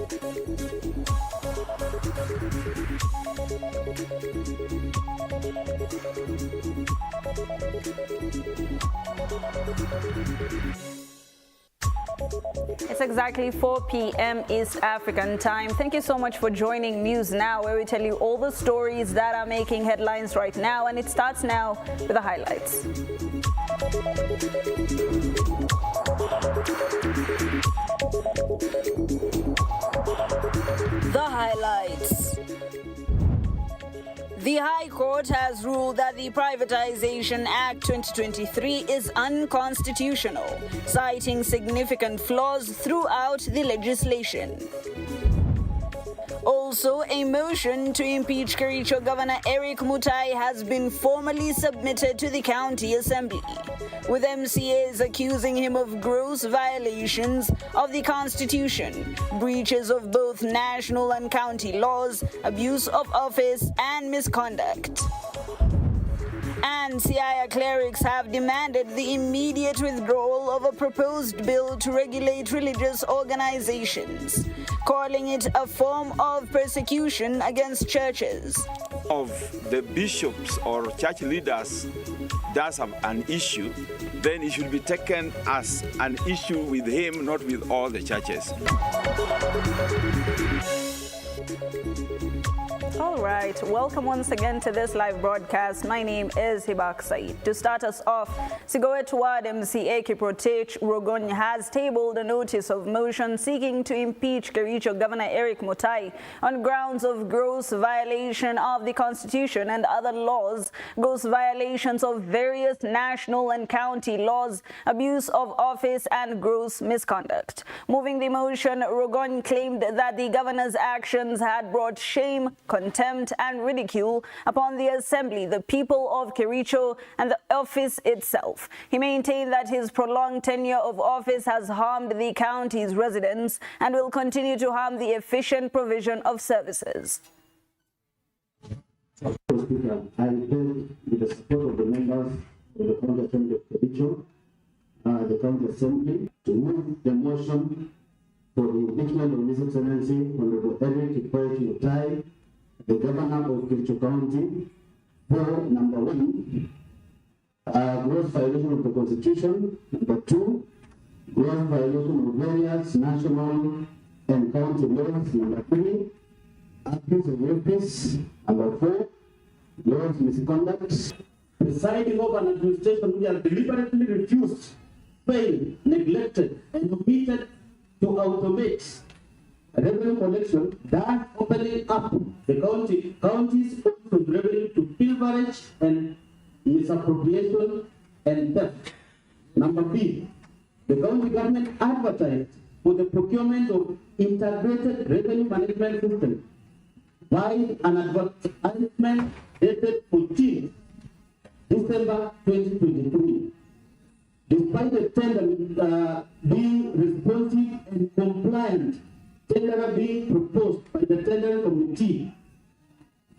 It's exactly 4 p.m. East African time. Thank you so much for joining News Now, where we tell you all the stories that are making headlines right now. And it starts now with the highlights. The highlights. The High Court has ruled that the Privatization Act 2023 is unconstitutional, citing significant flaws throughout the legislation. Also, a motion to impeach Kericho Governor Eric Mutai has been formally submitted to the County Assembly, with MCAs accusing him of gross violations of the Constitution, breaches of both national and county laws, abuse of office, and misconduct. And Siaya clerics have demanded the immediate withdrawal of a proposed bill to regulate religious organizations, calling it a form of persecution against churches. Of the bishops or church leaders does have an issue, then it should be taken as an issue with him, not with all the churches. All right, welcome once again to this live broadcast. My name is Hibaq Said. To start us off, Sigoet Ward MCA Kiprotich Rogon has tabled a notice of motion seeking to impeach Kericho Governor Eric Mutai on grounds of gross violation of the Constitution and other laws, gross violations of various national and county laws, abuse of office, and gross misconduct. Moving the motion, Rogon claimed that the governor's actions had brought shame, contempt, and ridicule upon the Assembly, the people of Kericho, and the office itself. He maintained that his prolonged tenure of office has harmed the county's residents and will continue to harm the efficient provision of services. I intend, with the support of the members of the County Assembly of Kericho, the County Assembly, to move the motion for the impeachment of His Excellency Honorable Eric Mutai, the Governor of Kericho County, for number 1, gross violation of the Constitution; number 2, gross violation of various national and county laws; number 3, abuse of office; number 4, gross misconduct. Presiding over an administration which has deliberately refused, failed, neglected, and omitted to automate revenue collection, thus opening up the county's revenue to pilferage and misappropriation and theft. Number B, the county government advertised for the procurement of integrated revenue management system by an advertisement dated 14 December 2023. Despite the tender being responsive and compliant, tender being proposed by the tender committee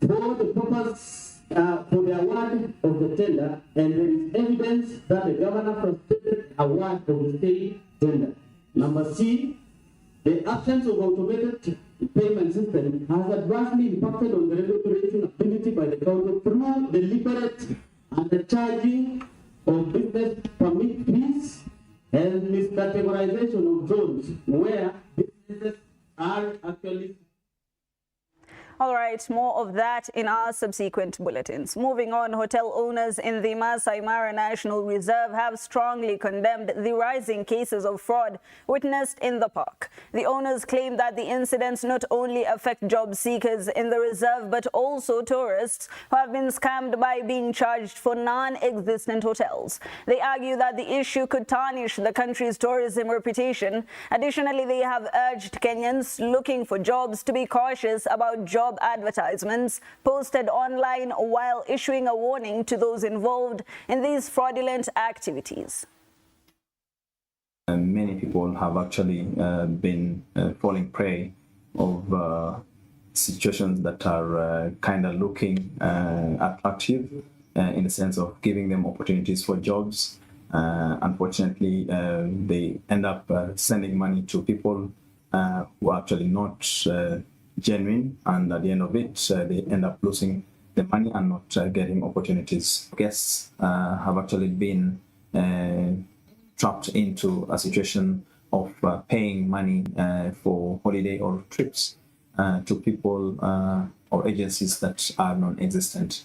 for the purpose for the award of the tender, and there is evidence that the governor frustrated award of the state tender. Number C, the absence of automated payment system has adversely impacted on the revenue ability by the county through deliberate undercharging of business permit fees and miscategorization of zones where businesses are actually. All right, more of that in our subsequent bulletins. Moving on, hotel owners in the Masai Mara National Reserve have strongly condemned the rising cases of fraud witnessed in the park. The owners claim that the incidents not only affect job seekers in the reserve, but also tourists who have been scammed by being charged for non-existent hotels. They argue that the issue could tarnish the country's tourism reputation. Additionally, they have urged Kenyans looking for jobs to be cautious about job advertisements posted online while issuing a warning to those involved in these fraudulent activities. Many people have actually been falling prey of situations that are kind of looking attractive in the sense of giving them opportunities for jobs. Unfortunately, they end up sending money to people who are actually not genuine, and at the end of it, they end up losing the money and not getting opportunities. Guests have actually been trapped into a situation of paying money for holiday or trips to people or agencies that are non-existent.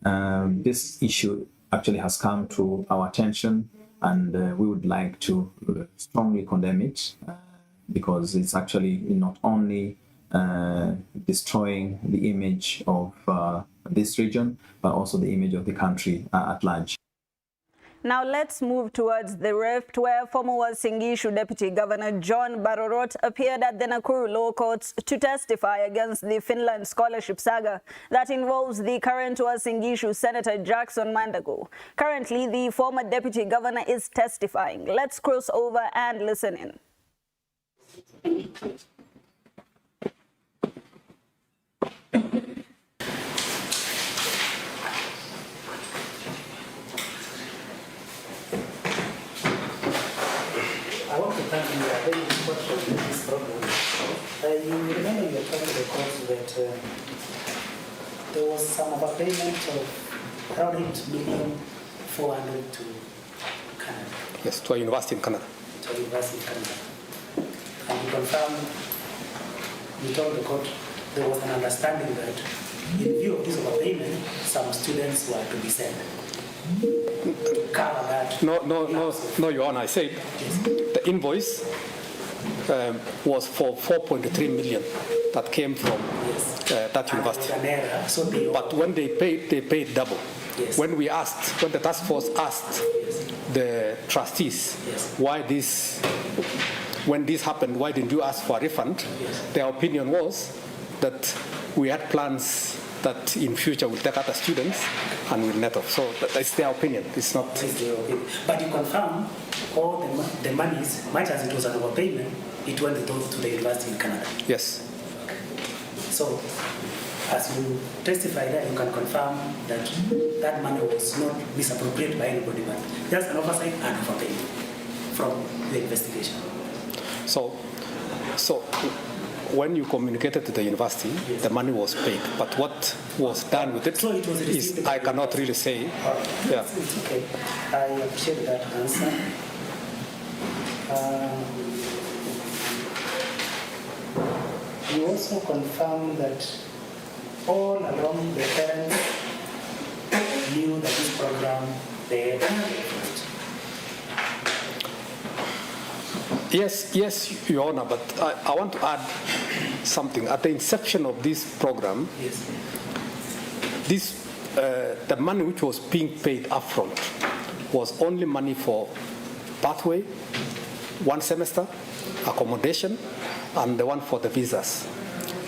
This issue actually has come to our attention, and we would like to strongly condemn it because it's actually not only destroying the image of this region, but also the image of the country at large. Now let's move towards the Rift, where former Uasin Gishu Deputy Governor John Barorot appeared at the Nakuru Law Courts to testify against the Finland scholarship saga that involves the current Uasin Gishu Senator Jackson Mandago. Currently, the former Deputy Governor is testifying. Let's cross over and listen in. I want to thank you. I very much for this program. You remember you were telling the court that there was some overpayment of around 8,400,000 to Canada. Yes, to a university in Canada. To a university in Canada. And you confirmed, you told the court there was an understanding that in view of this overpayment, some students were to be sent. Cover that. No, Your Honor. I said the invoice was for 4.3 million that came from that university. But when they paid double. Yes. When the task force asked the trustees why this, when this happened, why didn't you ask for a refund? Their opinion was that we had plans that in future we'll take other students and we'll net off. So that's their opinion. It's not. But you confirm all the monies, much as it was an overpayment, it went to the university in Canada. Yes. So, as you testify that, you can confirm that that money was not misappropriated by anybody, but just an oversight and overpayment from the investigation. So when you communicated to the university, the money was paid. But what was done with it, is I cannot really say. Yeah. It's okay. I appreciate that answer. You also confirm that all along the parents knew that this program they had Yes, Your Honor, but I want to add something. At the inception of this program, the money which was being paid upfront was only money for pathway, one semester, accommodation, and the one for the visas.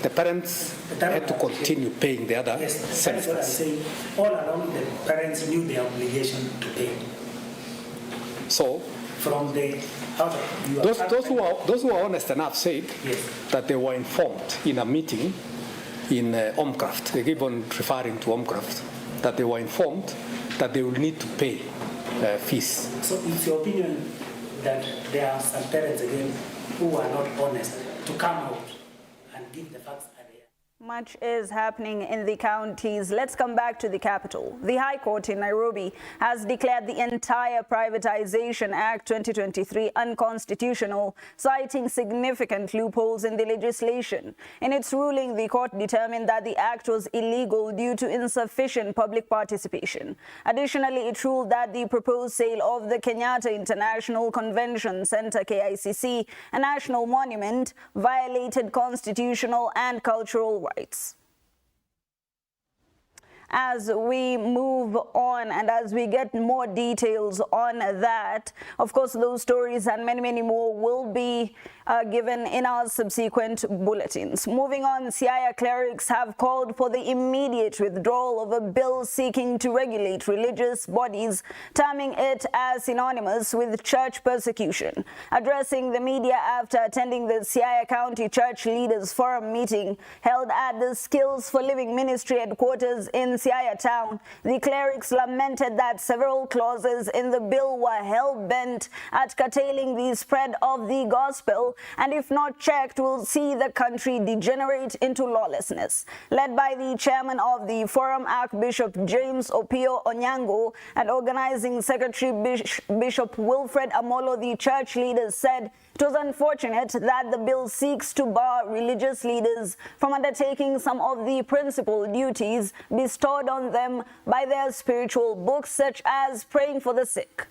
The parents had to continue paying the other semesters. That's what I'm saying. All along, the parents knew their obligation to pay. So, from the those who are honest enough said that they were informed in a meeting in Omcraft. They keep on referring to Omcraft, that they were informed that they will need to pay fees. So it's your opinion that there are some parents again who are not honest to come out and give the facts at the end? Much is happening in the counties. Let's come back to the capital. The High Court in Nairobi has declared the entire Privatization Act 2023 unconstitutional, citing significant loopholes in the legislation. In its ruling, the court determined that the act was illegal due to insufficient public participation. Additionally, it ruled that the proposed sale of the Kenyatta International Convention Center, KICC, a national monument, violated constitutional and cultural rights. As we move on and as we get more details on that, of course, those stories and many more will be given in our subsequent bulletins. Moving on, Siaya clerics have called for the immediate withdrawal of a bill seeking to regulate religious bodies, terming it as synonymous with church persecution. Addressing the media after attending the Siaya County Church Leaders Forum meeting held at the Skills for Living Ministry headquarters in Siaya town, the clerics lamented that several clauses in the bill were hell-bent at curtailing the spread of the gospel and if not checked, will see the country degenerate into lawlessness. Led by the chairman of the forum, Archbishop James Opio Onyango, and organizing secretary Bishop Wilfred Amolo, the church leaders said it was unfortunate that the bill seeks to bar religious leaders from undertaking some of the principal duties bestowed on them by their spiritual books, such as praying for the sick.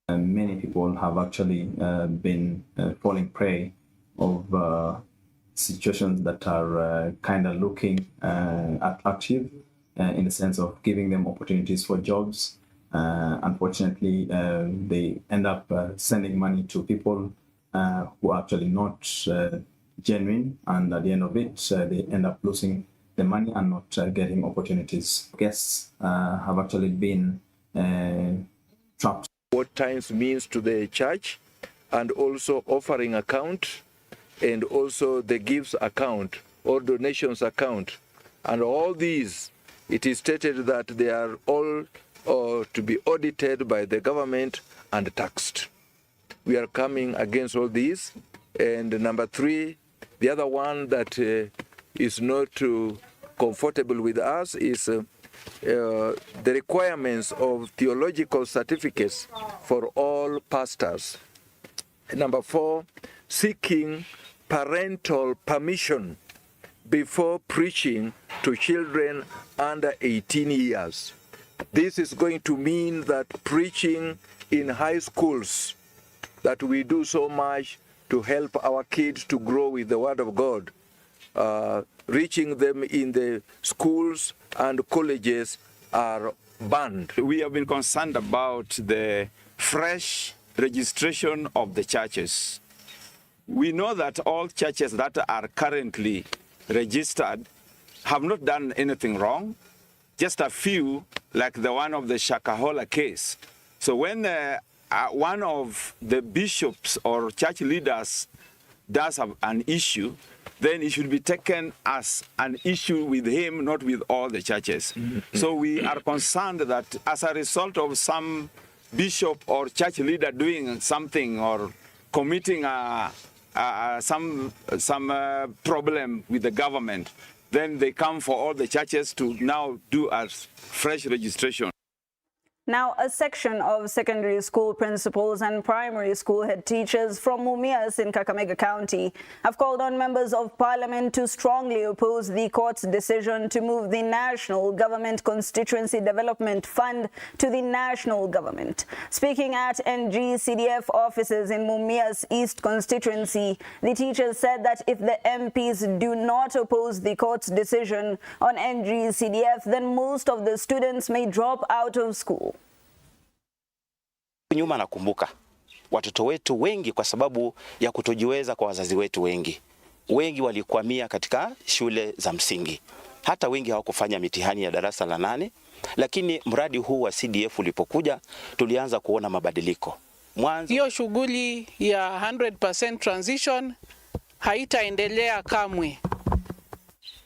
Many people have actually been falling prey of situations that are kind of looking attractive in the sense of giving them opportunities for jobs. Unfortunately, they end up sending money to people who are actually not genuine, and at the end of it, they end up losing the money and not getting opportunities. Guests have actually been trapped. What times means to the church, and also offering account, and also the gifts account or donations account, and all these, it is stated that they are all to be audited by the government and taxed. We are coming against all these. And number three, the other one that is not comfortable with us is the requirements of theological certificates for all pastors. Number four, seeking parental permission before preaching to children under 18 years. This is going to mean that preaching in high schools, that we do so much to help our kids to grow with the Word of God, reaching them in the schools and colleges are banned. We have been concerned about the fresh registration of the churches. We know that all churches that are currently registered have not done anything wrong. Just a few, like the one of the Shakahola case. So when one of the bishops or church leaders does have an issue, then it should be taken as an issue with him, not with all the churches. So we are concerned that as a result of some bishop or church leader doing something or committing some problem with the government, then they come for all the churches to now do a fresh registration. Now, a section of secondary school principals and primary school head teachers from Mumias in Kakamega County have called on members of parliament to strongly oppose the court's decision to move the National Government Constituency Development Fund to the national government. Speaking at NGCDF offices in Mumias East constituency, the teachers said that if the MPs do not oppose the court's decision on NGCDF, then most of the students may drop out of school. Nyuma nakumbuka watoto wetu wengi kwa sababu ya kutojiweza kwa wazazi wetu wengi walikwamia katika shule za msingi. Hata wengi hawakufanya mitihani ya darasa la 8, lakini mradi huu wa CDF ulipokuja tulianza kuona mabadiliko. Mwanzo hiyo shughuli ya 100% transition haitaendelea kamwe.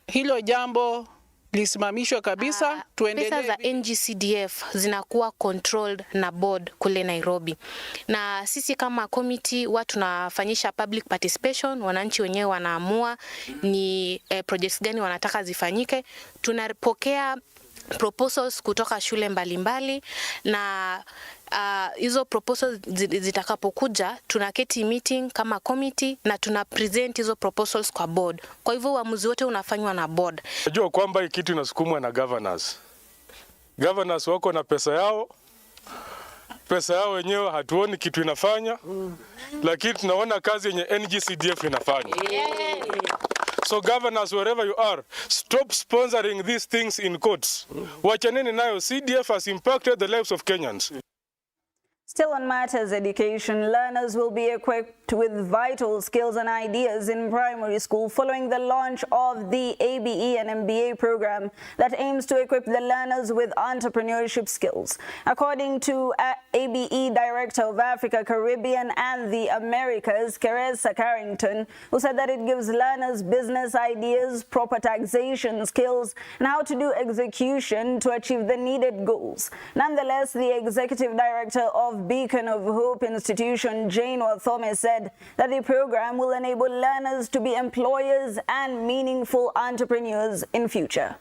Hilo jambo lisimamishwe kabisa, tuendelee. Pesa za NGCDF zinakuwa controlled na board kule Nairobi. Na sisi kama committee tunafanyisha public participation, wananchi wenyewe wanaamua ni projects gani wanataka zifanyike. Tunapokea proposals kutoka shule mbalimbali na hizo proposals zitakapokuja tunaketi meeting kama committee na tuna present hizo proposals kwa board. Kwa hivyo uamuzi wote unafanywa na board. Najua kwamba hii kitu inasukumwa na governors. Governors wako na pesa yao wenyewe, hatuoni kitu inafanya, lakini tunaona kazi yenye NGCDF inafanya. So governors, wherever you are, stop sponsoring these things in courts. Wachaneni nayo. CDF has impacted the lives of Kenyans. Still on matters education, learners will be equipped with vital skills and ideas in primary school following the launch of the ABE and MBA program that aims to equip the learners with entrepreneurship skills. According to ABE Director of Africa, Caribbean and the Americas, Keresa Carrington, who said that it gives learners business ideas, proper taxation skills, and how to do execution to achieve the needed goals. Nonetheless, the Executive Director of of Beacon of Hope Institution, Jane Wathome, said that the program will enable learners to be employers and meaningful entrepreneurs in future.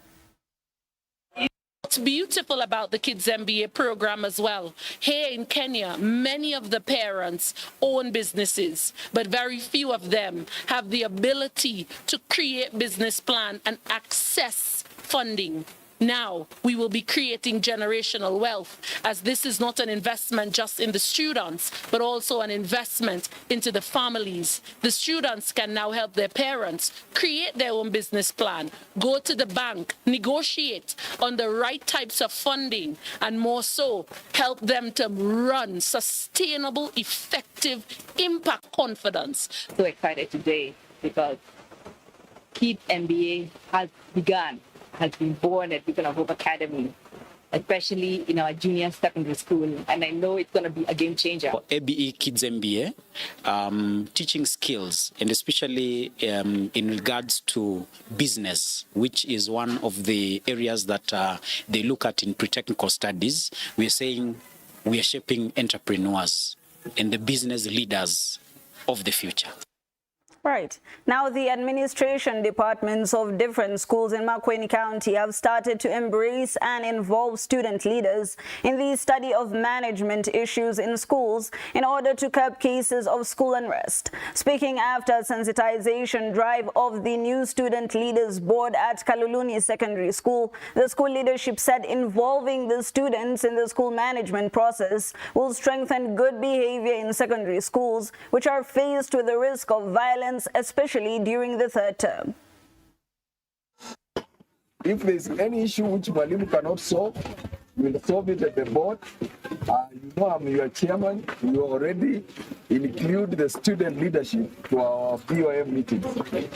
What's beautiful about the Kids MBA program as well, here in Kenya, many of the parents own businesses, but very few of them have the ability to create business plan and access funding. Now we will be creating generational wealth, as this is not an investment just in the students, but also an investment into the families. The students can now help their parents create their own business plan, go to the bank, negotiate on the right types of funding, and more so, help them to run sustainable, effective, impact confidence. So excited today because Kids MBA has begun, has been born at Beacon of Hope Academy, especially in our junior secondary school, and I know it's going to be a game changer. ABE Kids MBA, teaching skills, and especially in regards to business, which is one of the areas that they look at in pre-technical studies. We are saying we are shaping entrepreneurs and the business leaders of the future. Right. Now, the administration departments of different schools in Makueni County have started to embrace and involve student leaders in the study of management issues in schools in order to curb cases of school unrest. Speaking after a sensitization drive of the new Student Leaders Board at Kaluluni Secondary School, the school leadership said involving the students in the school management process will strengthen good behavior in secondary schools, which are faced with the risk of violence, especially during the third term. If there's any issue which Mwalimu cannot solve, we'll solve it at the board. You know I'm your chairman. We already include the student leadership to our POM meetings.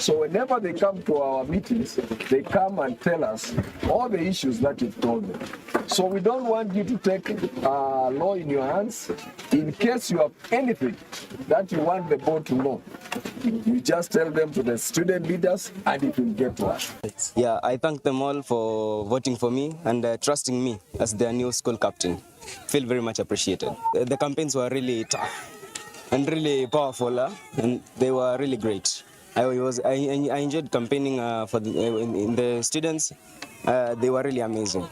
So whenever they come to our meetings, they come and tell us all the issues that you've told them. So we don't want you to take law in your hands. In case you have anything that you want the board to know, you just tell them to the student leaders and it will get to us. Yeah, I thank them all for voting for me and trusting me as their new school captain. Feel very much appreciated. The campaigns were really tough and really powerful, and they were really great. I enjoyed campaigning for in the students. They were really amazing.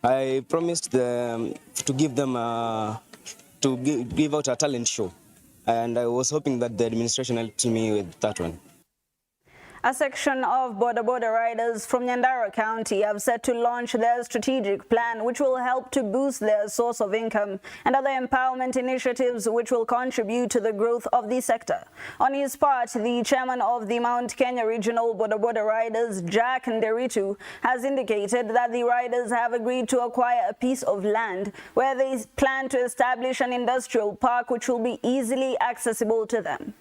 I promised them to give them give out a talent show, and I was hoping that the administration helped me with that one. A section of border riders from Nyandarua County have set to launch their strategic plan, which will help to boost their source of income and other empowerment initiatives which will contribute to the growth of the sector. On his part, the chairman of the Mount Kenya Regional Border Riders, Jack Nderitu, has indicated that the riders have agreed to acquire a piece of land where they plan to establish an industrial park which will be easily accessible to them.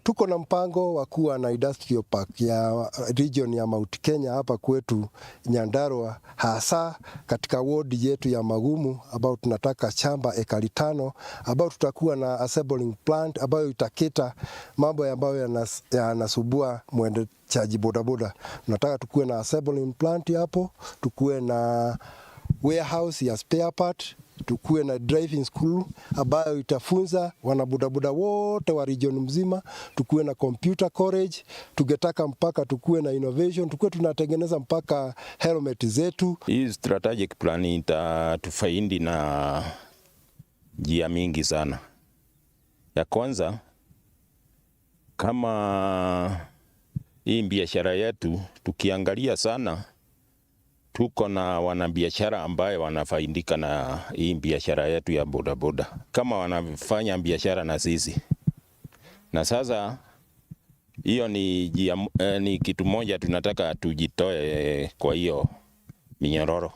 Tuko na mpango wa kuwa na industrial park ya region ya Mount Kenya hapa kwetu Nyandarua, hasa katika ward yetu ya Magumu, ambao tunataka shamba ekari 5, ambao tutakuwa na assembling plant ambayo itaketa mambo ambayo yanasubua mwendeshaji bodaboda. Tunataka tukuwe na assembling plant hapo, tukuwe na warehouse ya spare part, tukuwe na driving school ambayo itafunza wanabodaboda wote wa region mzima, tukuwe na computer college, tungetaka mpaka tukuwe na innovation, tukuwe tunatengeneza mpaka helmet zetu. Hii strategic plan itatufaidi na njia mingi sana. Ya kwanza, kama hii biashara yetu tukiangalia sana, tuko na wanabiashara ambaye wanafaidika na hii biashara yetu ya bodaboda, kama wanafanya biashara na sisi. Na sasa hiyo ni kitu moja tunataka tujitoe kwa hiyo minyororo.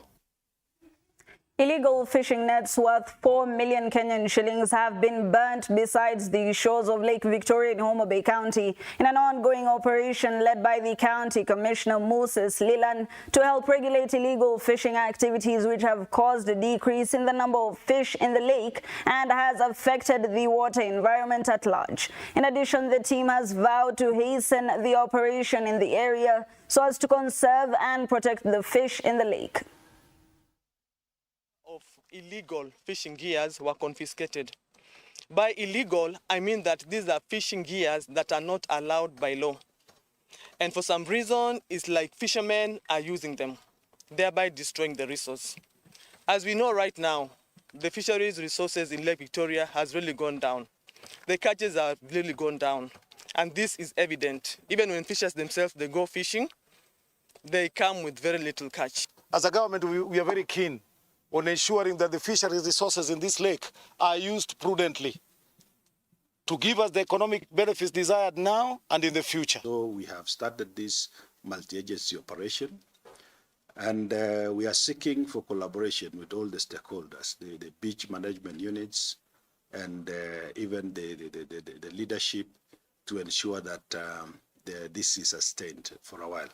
Illegal fishing nets worth 4 million Kenyan shillings have been burnt besides the shores of Lake Victoria in Homa Bay County in an ongoing operation led by the County Commissioner Moses Lilan to help regulate illegal fishing activities, which have caused a decrease in the number of fish in the lake and has affected the water environment at large. In addition, the team has vowed to hasten the operation in the area so as to conserve and protect the fish in the lake. illegal fishing gears were confiscated. By illegal, I mean that these are fishing gears that are not allowed by law. And for some reason, it's like fishermen are using them, thereby destroying the resource. As we know right now, the fisheries resources in Lake Victoria has really gone down. The catches have really gone down. And this is evident. Even when fishers themselves, they go fishing, they come with very little catch. As a government, we are very keen on ensuring that the fisheries resources in this lake are used prudently to give us the economic benefits desired now and in the future. So we have started this multi-agency operation, and we are seeking for collaboration with all the stakeholders, the beach management units, and even the leadership, to ensure that this is sustained for a while.